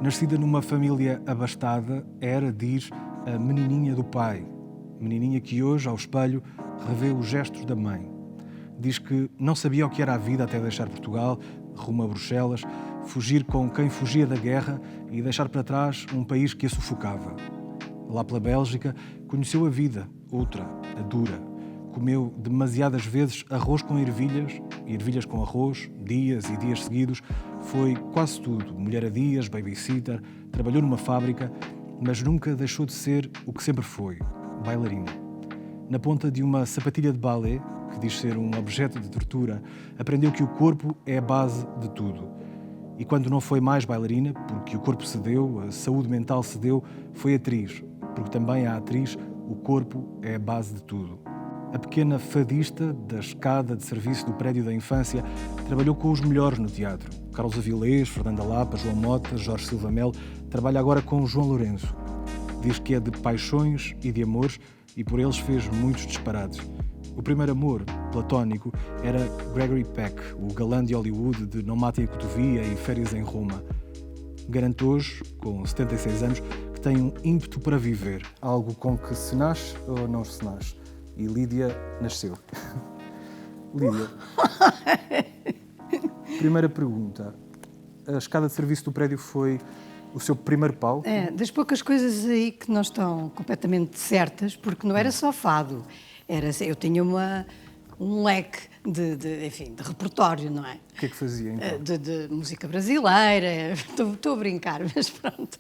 Nascida numa família abastada, era, diz, a menininha do pai. Menininha que hoje, ao espelho, revê os gestos da mãe. Diz que não sabia o que era a vida até deixar Portugal, rumo a Bruxelas, fugir com quem fugia da guerra e deixar para trás um país que a sufocava. Lá pela Bélgica, conheceu a vida, outra, a dura. Comeu demasiadas vezes arroz com ervilhas, e ervilhas com arroz, dias e dias seguidos. Foi quase tudo, mulher a dias, babysitter, trabalhou numa fábrica, mas nunca deixou de ser o que sempre foi, bailarina. Na ponta de uma sapatilha de balé, que diz ser um objeto de tortura, aprendeu que o corpo é a base de tudo. E quando não foi mais bailarina, porque o corpo cedeu, a saúde mental cedeu, foi atriz, porque também a atriz, o corpo é a base de tudo. A pequena fadista da escada de serviço do prédio da infância trabalhou com os melhores no teatro. Carlos Avilés, Fernanda Lapa, João Mota, Jorge Silva Melo. Trabalha agora com João Lourenço. Diz que é de paixões e de amores e por eles fez muitos disparates. O primeiro amor, platónico, era Gregory Peck, o galã de Hollywood de Não Matem a Cotovia e Férias em Roma. Garante hoje, com 76 anos, que tem um ímpeto para viver. Algo com que se nasce ou não se nasce. E Lídia nasceu. Lídia, primeira pergunta. A escada de serviço do prédio foi o seu primeiro palco? É, das poucas coisas aí que não estão completamente certas, porque não era só fado. Eu tinha um leque de repertório, não é? O que é que fazia, então? De música brasileira, estou a brincar, mas pronto.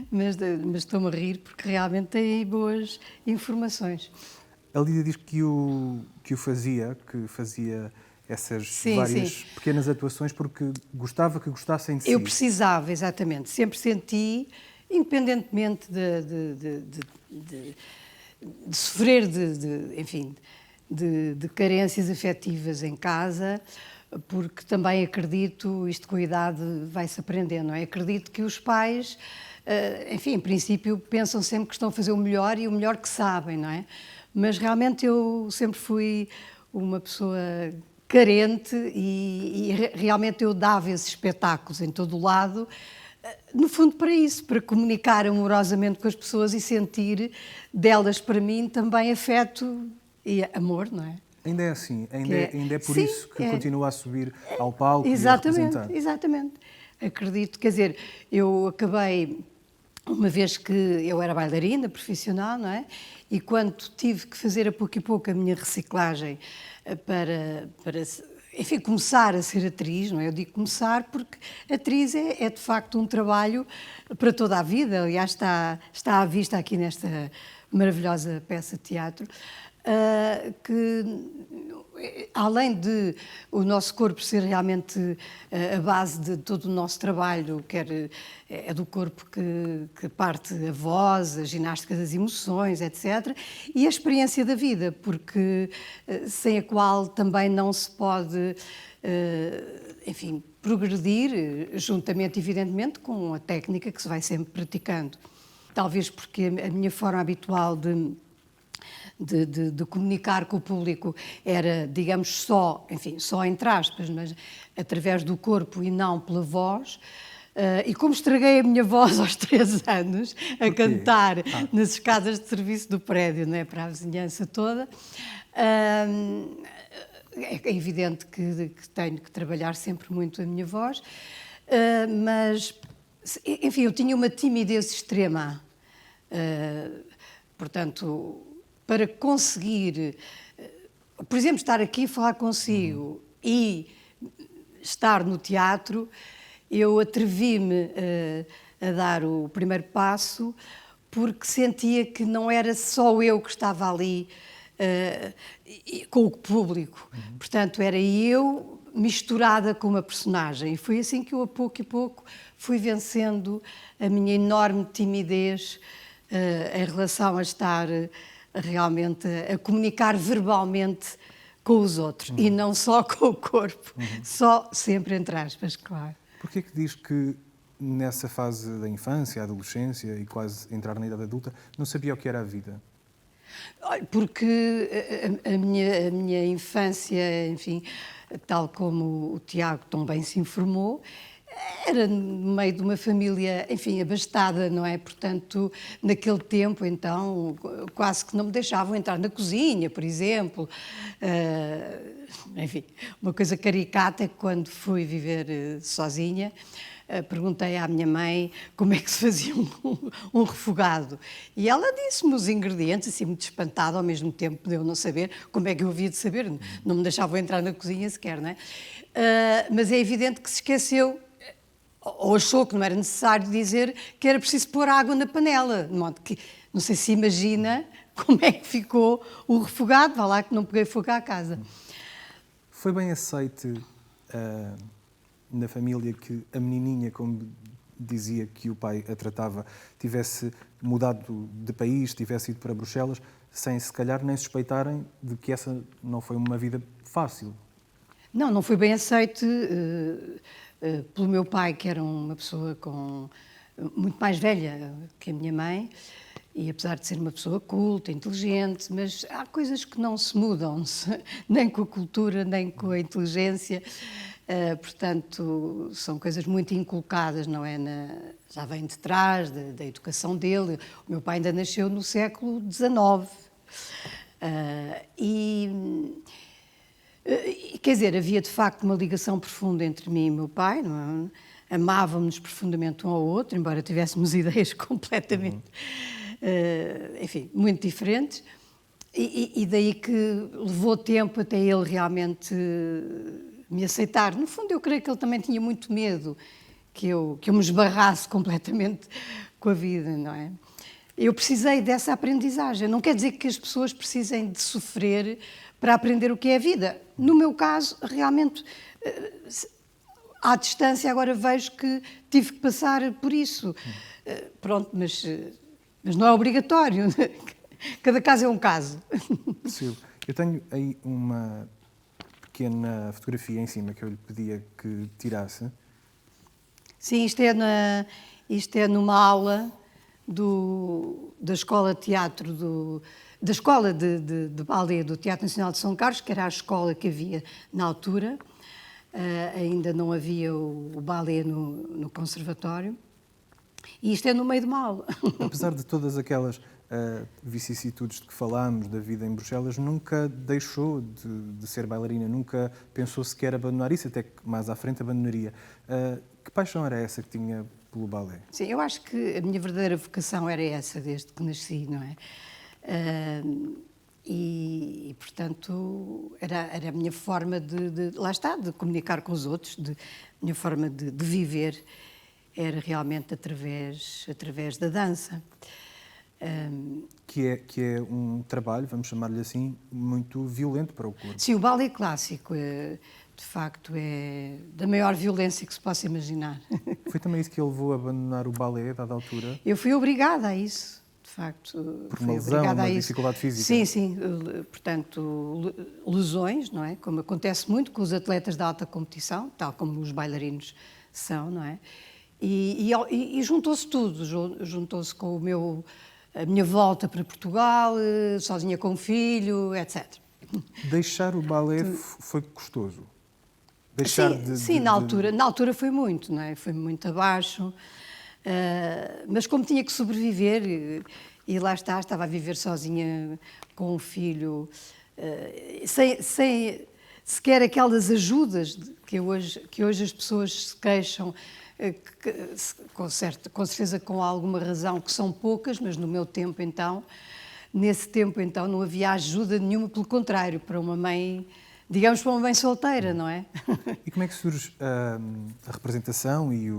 Mas estou-me a rir porque realmente tem boas informações. A Lídia diz que fazia essas várias pequenas atuações porque gostava que gostassem de si. Eu precisava, exatamente. Sempre senti, independentemente de sofrer de carências afetivas em casa, porque também acredito, isto com a idade vai-se aprendendo, não é? Acredito que os pais, em princípio, pensam sempre que estão a fazer o melhor e o melhor que sabem, não é? Mas realmente eu sempre fui uma pessoa carente e realmente eu dava esses espetáculos em todo o lado, no fundo para isso, para comunicar amorosamente com as pessoas e sentir delas para mim também afeto e amor, não é? Ainda é assim, ainda é por isso que continua a subir ao palco exatamente, e a representar. Exatamente. Acredito, quer dizer, eu acabei, uma vez que eu era bailarina profissional, não é? E quando tive que fazer a pouco e pouco a minha reciclagem para enfim, começar a ser atriz, não é? Eu digo começar porque atriz é de facto um trabalho para toda a vida, aliás está à vista aqui nesta maravilhosa peça de teatro, que além de o nosso corpo ser realmente a base de todo o nosso trabalho, quer é do corpo que parte a voz, a ginástica das emoções, etc., e a experiência da vida, porque sem a qual também não se pode, enfim, progredir, juntamente, evidentemente, com a técnica que se vai sempre praticando. Talvez porque a minha forma habitual de comunicar com o público era, digamos, só entre aspas, mas através do corpo e não pela voz. E como estraguei a minha voz aos 3 anos, a cantar nas escadas de serviço do prédio, não é, para a vizinhança toda, é evidente que tenho que trabalhar sempre muito a minha voz, mas, enfim, eu tinha uma timidez extrema. Portanto, para conseguir, por exemplo, estar aqui a falar consigo e estar no teatro, eu atrevi-me a dar o primeiro passo porque sentia que não era só eu que estava ali com o público. Portanto, era eu misturada com uma personagem. E foi assim que eu, a pouco e pouco, fui vencendo a minha enorme timidez em relação a estar realmente a comunicar verbalmente com os outros e não só com o corpo, só sempre entre aspas, claro. Porquê que diz que nessa fase da infância, adolescência e quase entrar na idade adulta, não sabia o que era a vida? Porque a minha infância, enfim, tal como o Tiago tão bem se informou, era no meio de uma família, enfim, abastada, não é? Portanto, naquele tempo, então, quase que não me deixavam entrar na cozinha, por exemplo. Enfim, uma coisa caricata é que quando fui viver sozinha, perguntei à minha mãe como é que se fazia um refogado. E ela disse-me os ingredientes, assim, muito espantada, ao mesmo tempo de eu não saber como é que eu havia de saber. Não me deixavam entrar na cozinha sequer, não é? Mas é evidente que se esqueceu, ou achou que não era necessário dizer que era preciso pôr água na panela. De modo que, não sei se imagina como é que ficou o refogado, vá lá que não peguei fogo à casa. Foi bem aceite na família que a menininha, como dizia que o pai a tratava, tivesse mudado de país, tivesse ido para Bruxelas, sem se calhar nem suspeitarem de que essa não foi uma vida fácil? Não, não foi bem aceite pelo meu pai, que era uma pessoa muito mais velha que a minha mãe, e apesar de ser uma pessoa culta, inteligente, mas há coisas que não se mudam, nem com a cultura, nem com a inteligência. Portanto, são coisas muito inculcadas, não é? Já vem de trás da educação dele. O meu pai ainda nasceu no século XIX. Quer dizer, havia de facto uma ligação profunda entre mim e meu pai, não é? Amávamos profundamente um ao outro, embora tivéssemos ideias completamente, enfim, muito diferentes. E daí que levou tempo até ele realmente me aceitar. No fundo, eu creio que ele também tinha muito medo que eu me esbarrasse completamente com a vida, não é? Eu precisei dessa aprendizagem. Não quer dizer que as pessoas precisem de sofrer para aprender o que é a vida. No meu caso, realmente, à distância, agora vejo que tive que passar por isso. Pronto, mas não é obrigatório. Cada caso é um caso. Percebo. Eu tenho aí uma pequena fotografia em cima que eu lhe pedia que tirasse. Sim, isto é numa aula da Escola de Teatro, da Escola de Balé do Teatro Nacional de São Carlos, que era a escola que havia na altura. Ainda não havia o balé no conservatório. E isto é no meio de uma aula. Apesar de todas aquelas vicissitudes de que falámos da vida em Bruxelas, nunca deixou de ser bailarina, nunca pensou sequer abandonar isso, até que mais à frente abandonaria. Que paixão era essa que tinha pelo balé? Sim, eu acho que a minha verdadeira vocação era essa, desde que nasci, não é? Portanto, era a minha forma lá está, de comunicar com os outros, a minha forma de viver era realmente através da dança. Que é um trabalho, vamos chamar-lhe assim, muito violento para o corpo. Sim, o balé clássico, de facto, é da maior violência que se possa imaginar. Foi também isso que ele levou a abandonar o balé, a dada altura? Eu fui obrigada a isso, de facto. Por uma lesão, uma dificuldade física? Sim, sim. Portanto, lesões, não é? Como acontece muito com os atletas de alta competição, tal como os bailarinos são, não é? E juntou-se tudo, juntou-se com a minha volta para Portugal, sozinha com o filho, etc. Deixar o balé foi custoso? Sim, na altura foi muito, não é? Foi muito abaixo, mas como tinha que sobreviver, e lá estava a viver sozinha com um filho, sem sequer aquelas ajudas que hoje as pessoas se queixam, com certeza com alguma razão, que são poucas, mas no meu tempo então, nesse tempo então, não havia ajuda nenhuma, pelo contrário, para uma mãe, digamos, para uma mãe solteira, não é? E como é que surge a representação e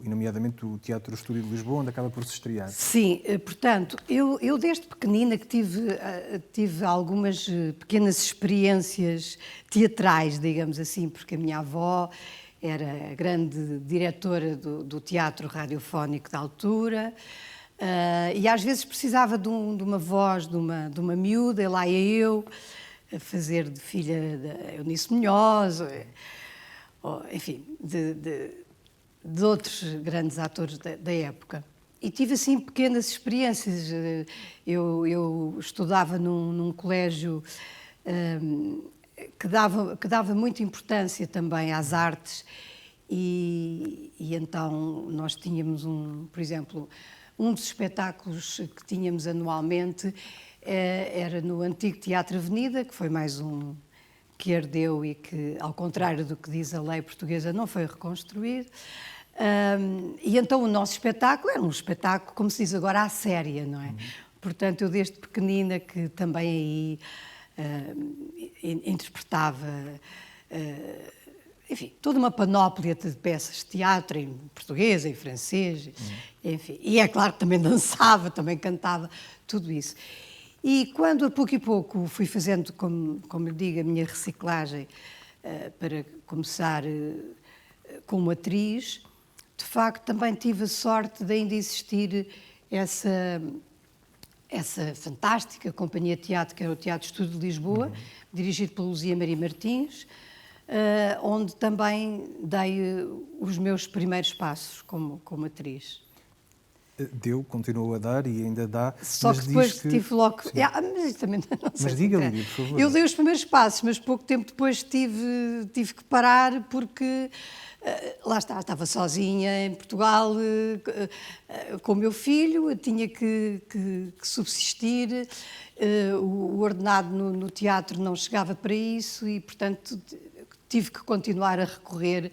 nomeadamente o Teatro Estúdio de Lisboa, onde acaba por se estrear? Sim, portanto, eu desde pequenina que tive algumas pequenas experiências teatrais, digamos assim, porque a minha avó era a grande diretora do teatro radiofónico da altura, e às vezes precisava de uma voz, de uma miúda, e lá ia eu a fazer de filha da Eunice Munhoz, enfim, de outros grandes atores da época. E tive assim pequenas experiências. Eu estudava num colégio que dava muita importância também às artes, e então nós tínhamos, por exemplo, um dos espetáculos que tínhamos anualmente era no antigo Teatro Avenida, que foi mais um que herdeu e que, ao contrário do que diz a lei portuguesa, não foi reconstruído. E então o nosso espetáculo era um espetáculo, como se diz agora, à séria, não é? Portanto, eu desde pequenina que também aí interpretava, enfim, toda uma panóplia de peças de teatro em português, em francês, enfim. E é claro que também dançava, também cantava, tudo isso. E quando a pouco e pouco fui fazendo, como lhe digo, a minha reciclagem para começar como atriz, de facto também tive a sorte de ainda existir essa fantástica companhia de teatro, que era o Teatro Estúdio de Lisboa, dirigido pela Luzia Maria Martins, onde também dei os meus primeiros passos como atriz. Continuou a dar e ainda dá. Só que depois tive logo... mas isso também não sei. Mas diga, Lídia, por favor. Eu dei os primeiros passos, mas pouco tempo depois tive que parar porque... lá estava sozinha em Portugal com o meu filho, eu tinha que subsistir, o ordenado no teatro não chegava para isso e, portanto, tive que continuar a recorrer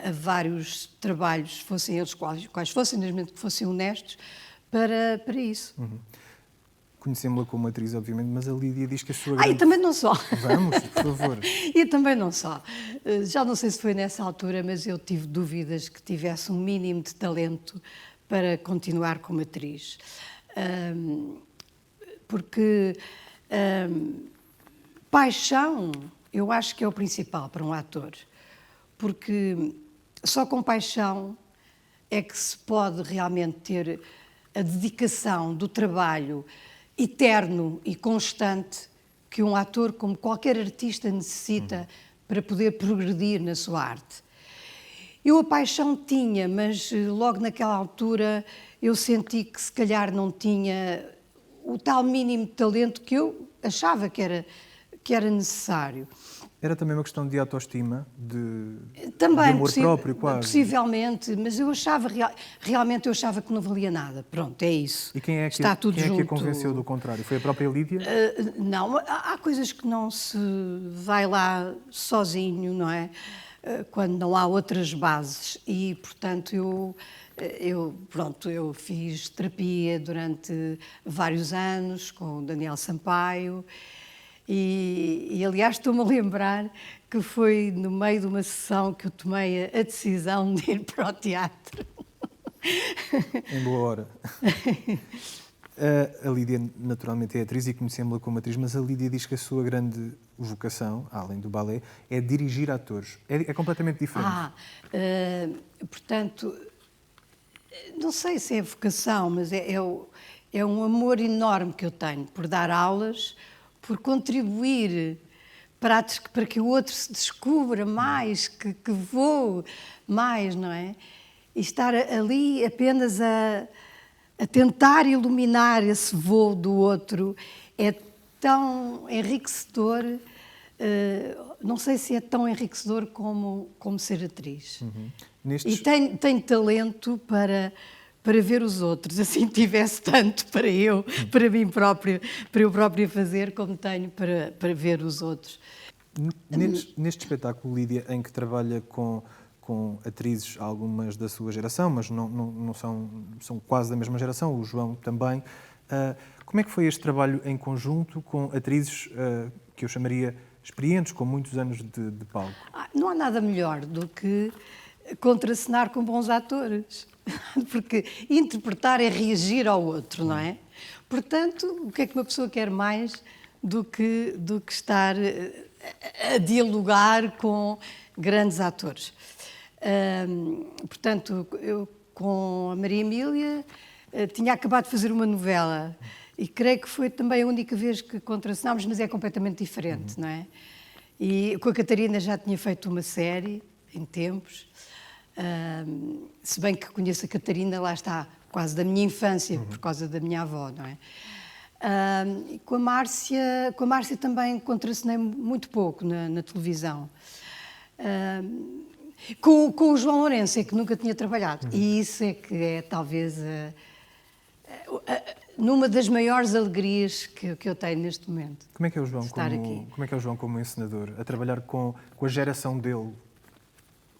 a vários trabalhos, fossem eles quais fossem, mesmo que fossem honestos, para isso. Conhecemos-la como atriz, obviamente, mas a Lídia diz que a sua grande... E também não só. Vamos, por favor. E também não só. Já não sei se foi nessa altura, mas eu tive dúvidas que tivesse um mínimo de talento para continuar como atriz. Porque paixão, eu acho que é o principal para um ator. Porque só com paixão é que se pode realmente ter a dedicação do trabalho eterno e constante que um ator, como qualquer artista, necessita para poder progredir na sua arte. Eu a paixão tinha, mas logo naquela altura eu senti que se calhar não tinha o tal mínimo de talento que eu achava que era necessário. Era também uma questão de autoestima, de amor próprio, quase. Possivelmente, mas eu achava, realmente eu achava que não valia nada. Pronto, é isso. E quem é que a convenceu do contrário? Foi a própria Lídia? Não, há coisas que não se vai lá sozinho, não é? Quando não há outras bases. E, portanto, eu fiz terapia durante vários anos com o Daniel Sampaio. E aliás, estou-me a lembrar que foi no meio de uma sessão que eu tomei a decisão de ir para o teatro. Em boa hora. A Lídia, naturalmente, é atriz e conhecemos-la como atriz, mas a Lídia diz que a sua grande vocação, além do balé, é dirigir atores. É completamente diferente. Portanto, não sei se é vocação, mas é um amor enorme que eu tenho por dar aulas, por contribuir para que o outro se descubra mais, que voe mais, não é? E estar ali apenas a tentar iluminar esse voo do outro é tão enriquecedor, não sei se é tão enriquecedor como ser atriz. E tenho talento para ver os outros, assim tivesse tanto para mim própria, para eu própria fazer, como tenho para ver os outros. Neste espetáculo, Lídia, em que trabalha com atrizes, algumas da sua geração, mas não são quase da mesma geração, o João também, como é que foi este trabalho em conjunto com atrizes que eu chamaria experientes, com muitos anos de palco? Não há nada melhor do que contracenar com bons atores. Porque interpretar é reagir ao outro, não é? Portanto, o que é que uma pessoa quer mais do que estar a dialogar com grandes atores? Portanto, eu com a Maria Emília tinha acabado de fazer uma novela e creio que foi também a única vez que contracenámos, mas é completamente diferente, não é? E com a Catarina já tinha feito uma série em tempos. Se bem que conheço a Catarina, lá está, quase da minha infância, por causa da minha avó, não é? E com a Márcia também contracenei muito pouco na televisão. Com o João Lourenço, é que nunca tinha trabalhado. E isso é que é talvez numa das maiores alegrias que eu tenho neste momento. Como é que é o João Como é o João como encenador? A trabalhar com a geração dele?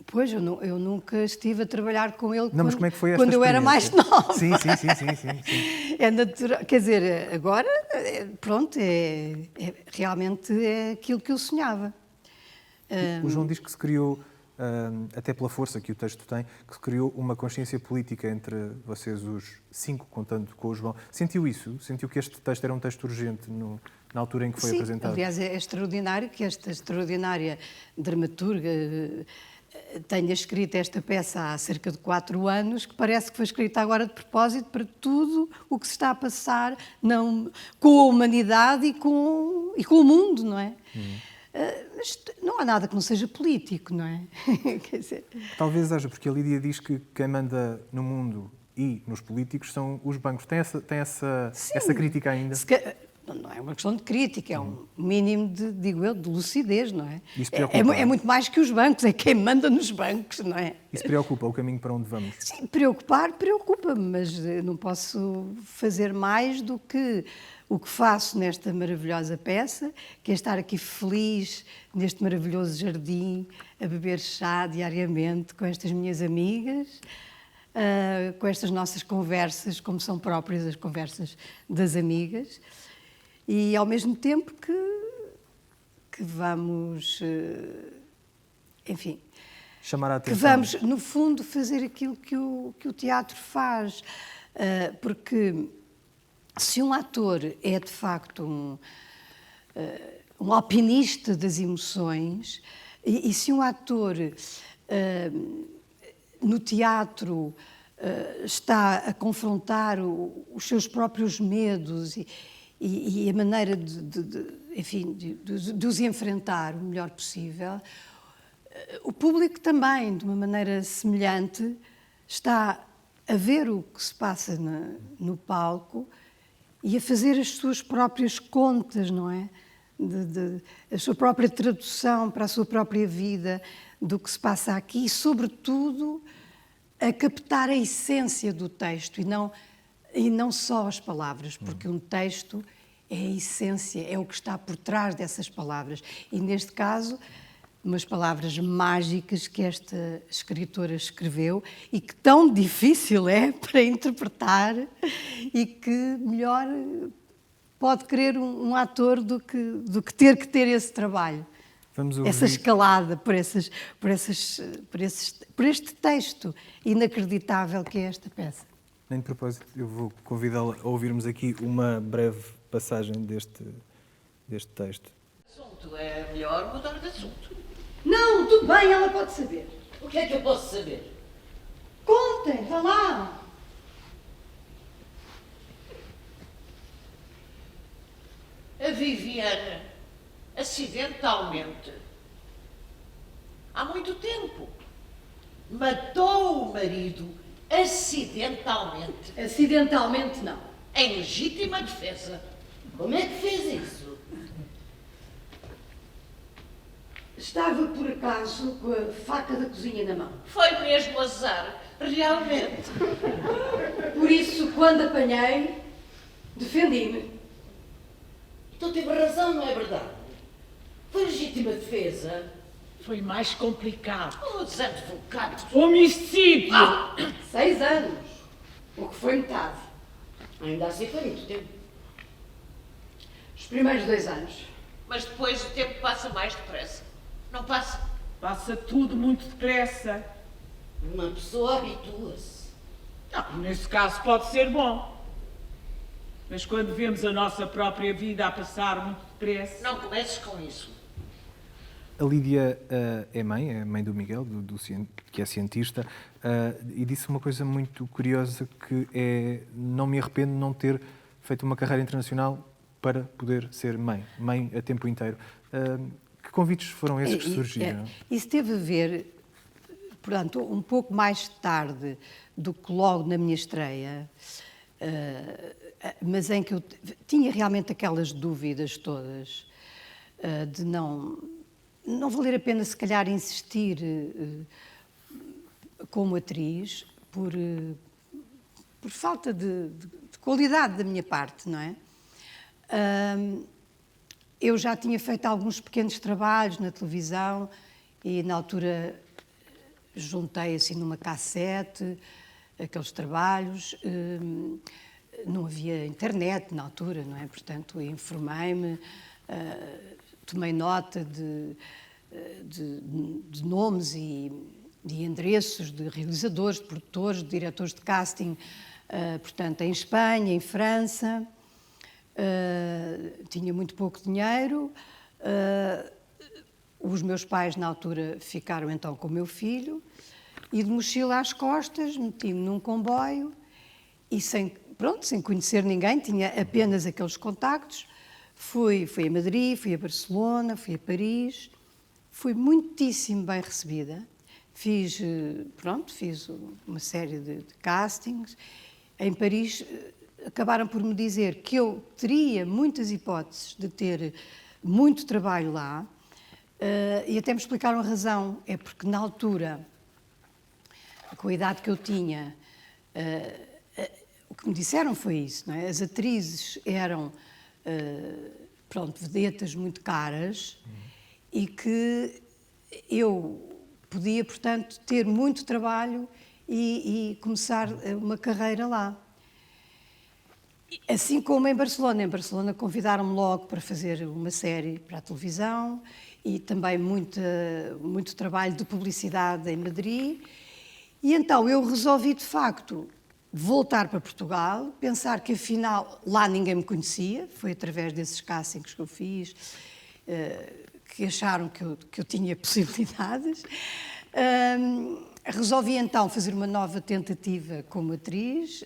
Pois, eu nunca estive a trabalhar com ele Não, mas como é que foi esta quando eu era mais experiência? nova. Sim. É natural, quer dizer, agora, pronto, realmente é aquilo que eu sonhava. O João diz que se criou, até pela força que o texto tem, que se criou uma consciência política entre vocês, os 5, contando com o João. Sentiu isso? Sentiu que este texto era um texto urgente na altura em que foi Sim, apresentado? aliás, é extraordinário que esta extraordinária dramaturga tenha escrito esta peça há cerca de 4 anos, que parece que foi escrita agora de propósito para tudo o que se está a passar com a humanidade e com o mundo, não é? Mas não há nada que não seja político, não é? Quer dizer... Talvez haja, porque a Lídia diz que quem manda no mundo e nos políticos são os bancos. Tem essa crítica ainda? Não é uma questão de crítica, é um mínimo digo eu, de lucidez, não é? Isso preocupa? É muito mais que os bancos, é quem manda nos bancos, não é? Isso preocupa o caminho para onde vamos? Sim, preocupa-me, mas não posso fazer mais do que o que faço nesta maravilhosa peça, que é estar aqui feliz neste maravilhoso jardim, a beber chá diariamente com estas minhas amigas, com estas nossas conversas, como são próprias as conversas das amigas, e ao mesmo tempo que vamos, enfim, chamar a atenção. que vamos, no fundo, fazer aquilo que o teatro faz, porque se um ator é de facto um alpinista das emoções, e se um ator no teatro está a confrontar os seus próprios medos e a maneira de os enfrentar o melhor possível, o público também, de uma maneira semelhante, está a ver o que se passa no palco e a fazer as suas próprias contas, não é? A sua própria tradução para a sua própria vida do que se passa aqui e, sobretudo, a captar a essência do texto e não só as palavras, porque um texto é a essência, é o que está por trás dessas palavras. E, neste caso, umas palavras mágicas que esta escritora escreveu e que tão difícil é para interpretar e que melhor pode querer um ator do que ter esse trabalho. Vamos ouvir. Essa escalada por este texto inacreditável que é esta peça. Nem de propósito, eu vou convidá-la a ouvirmos aqui uma breve passagem deste texto. O assunto é melhor mudar de assunto. Não, tudo bem, ela pode saber. O que é que eu posso saber? Contem, vá lá. A Viviane, acidentalmente, há muito tempo, matou o marido acidentalmente, Acidentalmente, não. em legítima defesa. Como é que fez isso? Estava, por acaso, com a faca da cozinha na mão. Foi mesmo azar, realmente. Por isso, quando apanhei, defendi-me. Então teve razão, não é verdade? Foi legítima defesa. Foi mais complicado. Os advogados. Homicídio! 6 anos, o que foi metade. Ainda assim foi muito tempo. Os primeiros 2 anos. Mas depois o tempo passa mais depressa. Não passa? Passa tudo muito depressa. Uma pessoa habitua-se. Nesse caso pode ser bom. Mas quando vemos a nossa própria vida a passar muito depressa... Não comeces com isso. A Lídia é mãe do Miguel, que é cientista, e disse uma coisa muito curiosa que é: não me arrependo de não ter feito uma carreira internacional para poder ser mãe a tempo inteiro. Que convites foram esses que surgiram? Isso teve a ver, portanto, um pouco mais tarde do que logo na minha estreia, mas em que eu tinha realmente aquelas dúvidas todas de não valer a pena, se calhar, insistir como atriz por falta de qualidade da minha parte, não é? Eu já tinha feito alguns pequenos trabalhos na televisão e, na altura, juntei assim numa cassete aqueles trabalhos. Não havia internet na altura, não é? Portanto, informei-me, tomei nota de nomes e endereços de realizadores, de produtores, de diretores de casting, portanto, em Espanha, em França. Tinha muito pouco dinheiro. Os meus pais, na altura, ficaram então com o meu filho e, de mochila às costas, meti-me num comboio e, sem conhecer ninguém, tinha apenas aqueles contactos. Fui a Madrid, fui a Barcelona, fui a Paris. Fui muitíssimo bem recebida. Fiz uma série de castings. Em Paris, acabaram por me dizer que eu teria muitas hipóteses de ter muito trabalho lá, e até me explicaram a razão. É porque, na altura, com a idade que eu tinha, o que me disseram foi isso, não é? As atrizes eram, vedetas muito caras, e que eu podia, portanto, ter muito trabalho e começar uma carreira lá. Assim como em Barcelona. Em Barcelona convidaram-me logo para fazer uma série para a televisão e também muito trabalho de publicidade em Madrid. E então eu resolvi, de facto, voltar para Portugal, pensar que afinal lá ninguém me conhecia, foi através desses castings que eu fiz, que acharam que eu tinha possibilidades. Resolvi então fazer uma nova tentativa como atriz.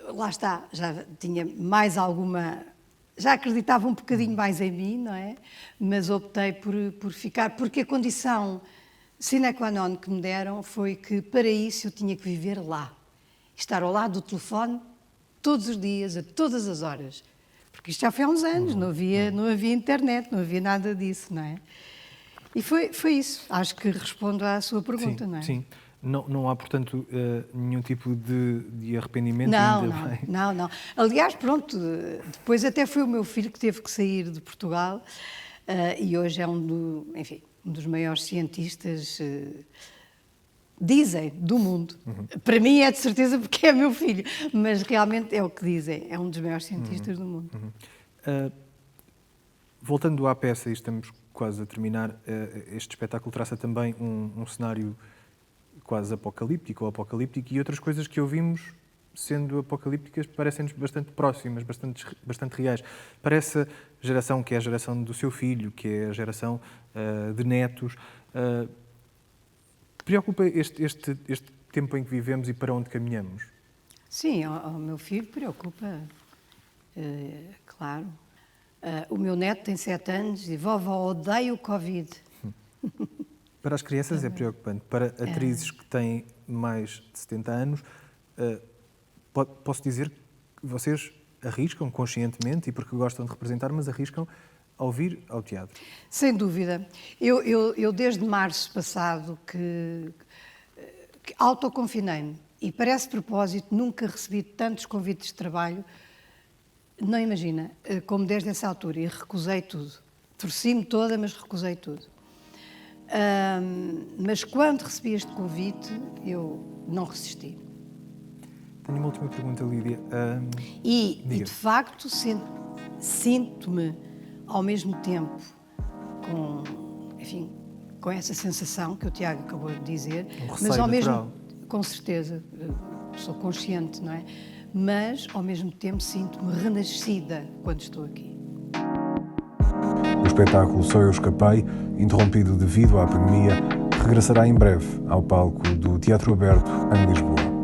Lá está, já tinha mais alguma... Já acreditava um bocadinho mais em mim, não é? Mas optei por ficar, porque a condição sine qua non que me deram foi que para isso eu tinha que viver lá. Estar ao lado do telefone todos os dias, a todas as horas. Porque isto já foi há uns anos, não havia internet, não havia nada disso, não é? E foi isso. Acho que respondo à sua pergunta, sim, não é? Sim. Não há, portanto, nenhum tipo de arrependimento? Não. Aliás, pronto, depois até foi o meu filho que teve que sair de Portugal, e hoje é um dos maiores cientistas, dizem, do mundo. Para mim é de certeza porque é meu filho, mas realmente é o que dizem, é um dos maiores cientistas do mundo. Voltando à peça, e estamos quase a terminar, este espetáculo traça também um cenário quase apocalíptico e outras coisas que ouvimos, sendo apocalípticas, parecem-nos bastante próximas, bastante reais. Para essa geração, que é a geração do seu filho, que é a geração de netos, preocupa este tempo em que vivemos e para onde caminhamos? Sim, ao meu filho preocupa, claro. O meu neto tem 7 anos e vovó, odeio o Covid. Para as crianças é preocupante. Para atrizes que têm mais de 70 anos, posso dizer que vocês arriscam conscientemente e porque gostam de representar, mas arriscam ao vir ao teatro. Sem dúvida. Eu desde março passado que autoconfinei-me e, parece propósito, nunca recebi tantos convites de trabalho, não imagina, como desde essa altura, e recusei tudo. Torci-me toda, mas recusei tudo. Mas quando recebi este convite, eu não resisti. Tenho uma última pergunta, Lídia. E de facto, sinto-me ao mesmo tempo com essa sensação que o Tiago acabou de dizer, mas ao mesmo, com certeza, sou consciente, não é? Mas ao mesmo tempo sinto-me renascida quando estou aqui. O espetáculo Só Eu Escapei, interrompido devido à pandemia, regressará em breve ao palco do Teatro Aberto, em Lisboa.